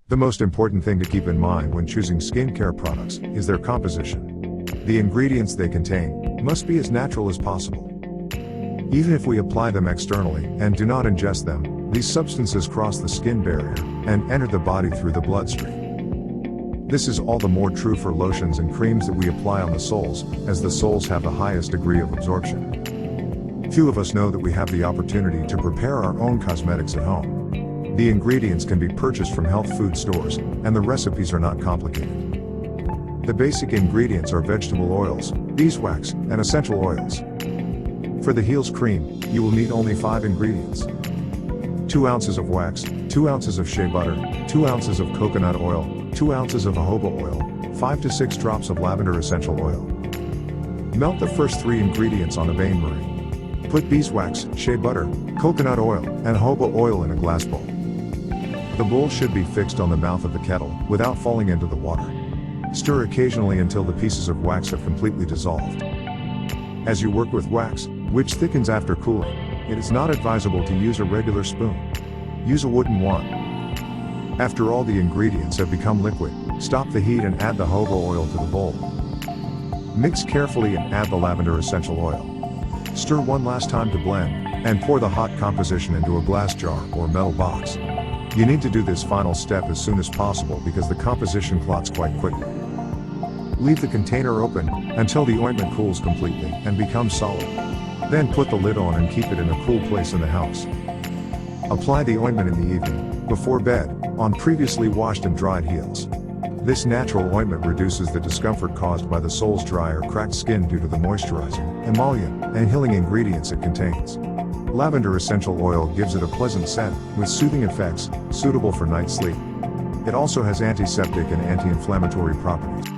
The most important thing to keep in mind when choosing skincare products is their composition. The ingredients they contain must be as natural as possible. Even if we apply them externally and do not ingest them, these substances cross the skin barrier and enter the body through the bloodstream. This is all the more true for lotions and creams that we apply on the soles, as the soles have the highest degree of absorption. Few of us know that we have the opportunity to prepare our own cosmetics at home. The ingredients can be purchased from health food stores, and the recipes are not complicated. The basic ingredients are vegetable oils, beeswax, and essential oils. For the Heels cream, you will need only 5 ingredients. 2 ounces of wax, 2 ounces of shea butter, 2 ounces of coconut oil, 2 ounces of jojoba oil, 5 to 6 drops of lavender essential oil. Melt the first 3 ingredients on a bain-marie. Put beeswax, shea butter, coconut oil, and jojoba oil in a glass bowl. The bowl should be fixed on the mouth of the kettle, without falling into the water. Stir occasionally until the pieces of wax have completely dissolved. As you work with wax, which thickens after cooling, it is not advisable to use a regular spoon. Use a wooden wand. After all the ingredients have become liquid, stop the heat and add the jojoba oil to the bowl. Mix carefully and add the lavender essential oil. Stir one last time to blend, and pour the hot composition into a glass jar or metal box. You need to do this final step as soon as possible because the composition clots quite quickly. Leave the container open until the ointment cools completely and becomes solid. Then put the lid on and keep it in a cool place in the house. Apply the ointment in the evening, before bed, on previously washed and dried heels. This natural ointment reduces the discomfort caused by the sole's dry or cracked skin due to the moisturizing, emollient, and healing ingredients it contains. Lavender essential oil gives it a pleasant scent, with soothing effects, suitable for night sleep. It also has antiseptic and anti-inflammatory properties.